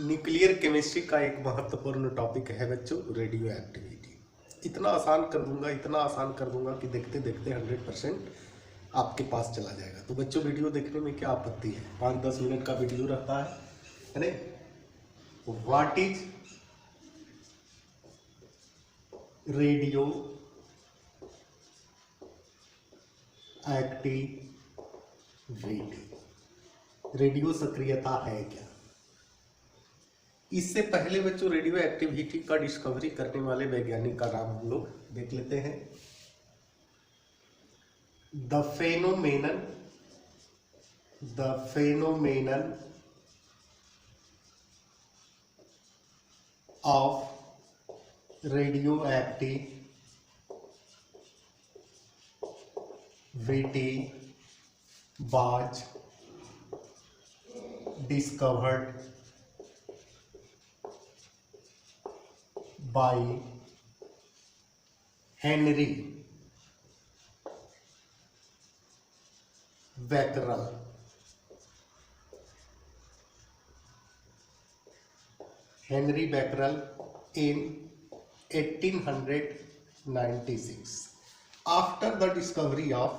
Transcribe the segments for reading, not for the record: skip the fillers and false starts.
Nuclear chemistry का एक महत्वपूर्ण टॉपिक है बच्चों, रेडियो एक्टिविटी। इतना आसान कर दूंगा कि देखते देखते 100% आपके पास चला जाएगा। तो बच्चों वीडियो देखने में क्या आपत्ति है? 5-10 मिनट का वीडियो रहता है ना। What is radio activity? Radio सक्रियता है क्या? इससे पहले बच्चों रेडियो एक्टिविटी का डिस्कवरी करने वाले वैज्ञानिक का नाम हम लोग देख लेते हैं। The phenomenon of radio activity was discovered by Henry Becquerel. Henry Becquerel in 1896. After the discovery of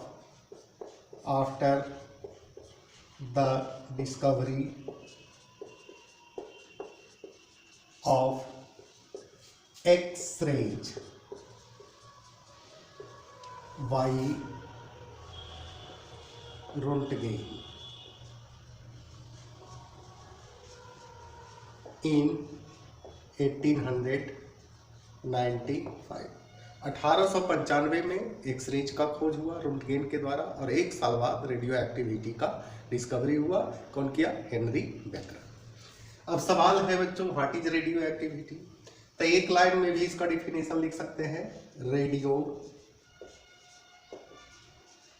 X-rays by Röntgen in 1895। 1895 में एक्सरेज का खोज हुआ रोंटगेन के द्वारा, और एक साल बाद रेडियो एक्टिविटी का डिस्कवरी हुआ। कौन किया? Henry Becquerel. अब सवाल है बच्चों, व्हाट इज रेडियो एक्टिविटी? तो एक लाइन में भी इसका डिफिनेशन लिख सकते हैं। Radio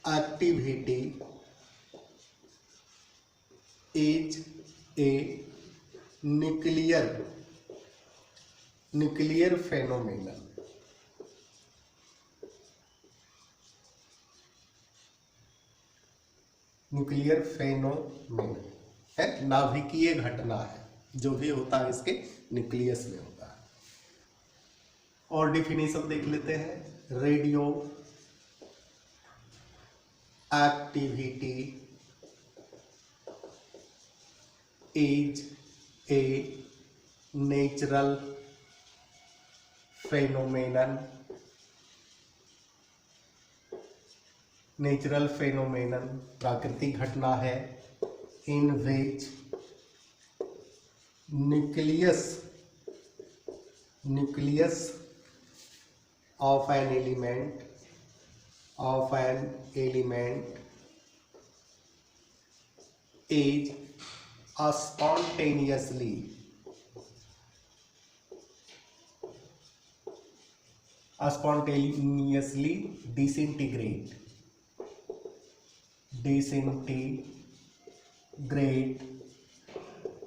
activity is a nuclear phenomenon. Nuclear phenomenon है, नाभिकीय घटना है। जो भी होता है इसके न्यूक्लियस में होता है। और डिफिनेशन देख लेते हैं। Radio activity is a natural phenomenon प्राकृतिक घटना है। इन विच nucleus of an element is spontaneously disintegrate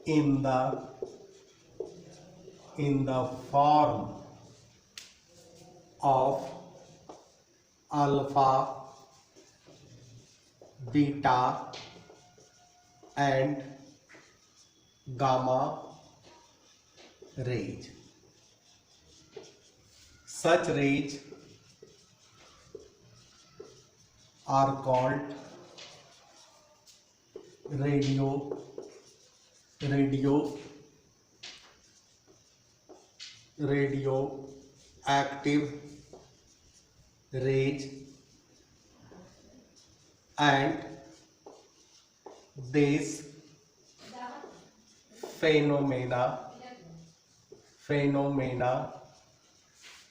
in the form of alpha, beta and gamma rays. Such rays are called radioactive rays, and this phenomena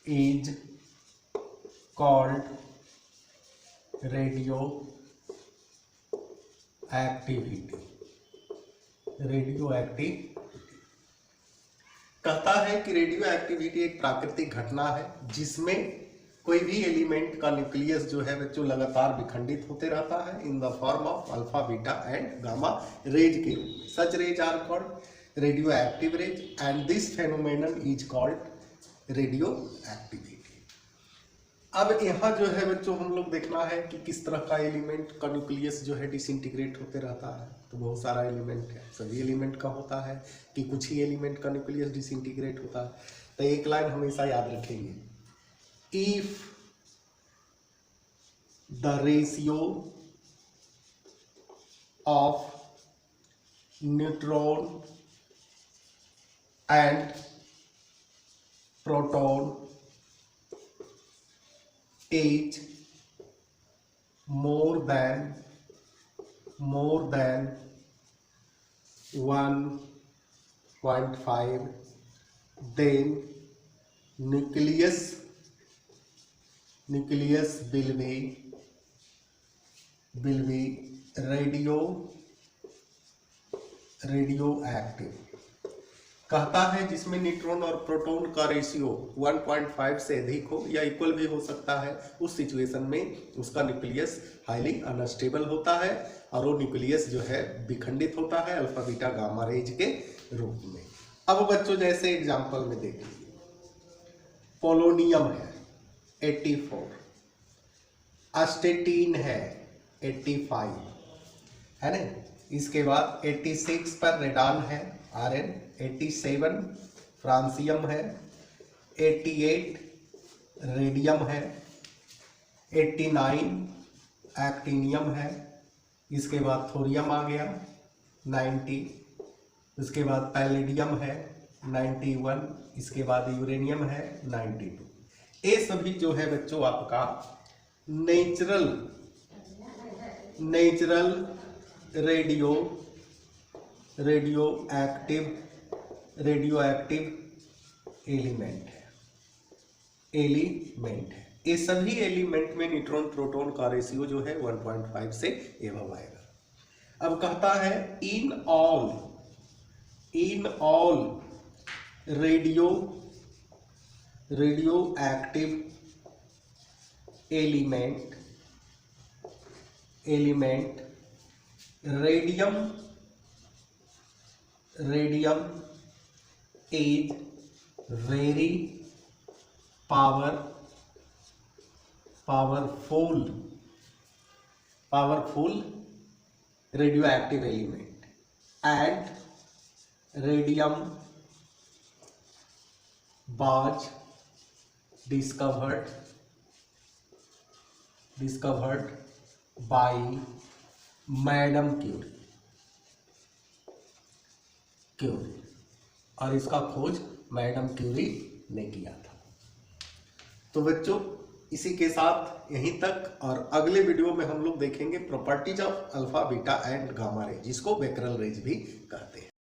is called radioactivity। कहता है कि radio activity एक प्राकृतिक घटना है जिसमें कोई भी एलिमेंट का न्यूक्लियस जो है बच्चों लगातार विखंडित होते रहता है in the form of alpha, beta and gamma rays के रूप में। Such rays are called radioactive rays and this phenomenon is called radioactivity. अब यहाँ जो है बच्चों हम लोग देखना है कि किस तरह का एलिमेंट का न्यूक्लियस जो है डिसइंटीग्रेट होते रहता है। तो बहुत सारा एलिमेंट है, सभी एलिमेंट का होता है कि कुछ ही एलिमेंट का न्यूक्लियस डिसइंटीग्रेट होता है। तो एक लाइन हमेशा याद रखेंगे, if the ratio of neutron and proton is more than 1.5, then nucleus will be radioactive। कहता है जिसमें न्यूट्रॉन और प्रोटॉन का रेशियो 1.5 से अधिक हो या इक्वल भी हो सकता है, उस सिचुएशन में उसका न्यूक्लियस हाईली अनस्टेबल होता है और वो न्यूक्लियस जो है विखंडित होता है अल्फा बीटा गामा रेज के रूप में। अब बच्चों जैसे एग्जांपल में देख लीजिए, पोलोनियम है 84, अस्टेटीन है 85, है ना। इसके बाद 86 पर रेडान है Rn, 87 फ्रांसियम है, 88 रेडियम है, 89 एक्टिनियम है। इसके बाद थोरियम आ गया 90, उसके बाद पैलेडियम है 91, इसके बाद यूरेनियम है 92। ये सभी जो है बच्चों आपका नेचुरल रेडियो एक्टिव एलिमेंट है। ये सभी एलिमेंट में न्यूट्रॉन प्रोटॉन का रेशियो जो है 1.5 से एबव आएगा। अब कहता है in all radioactive element radium is very powerful radioactive element and radium was discovered by madam Curie और इसका खोज मैडम क्यूरी ने किया था। तो बच्चों इसी के साथ यहीं तक, और अगले वीडियो में हम लोग देखेंगे properties of alpha beta and gamma ray, जिसको बेकरल रेज भी कहते हैं।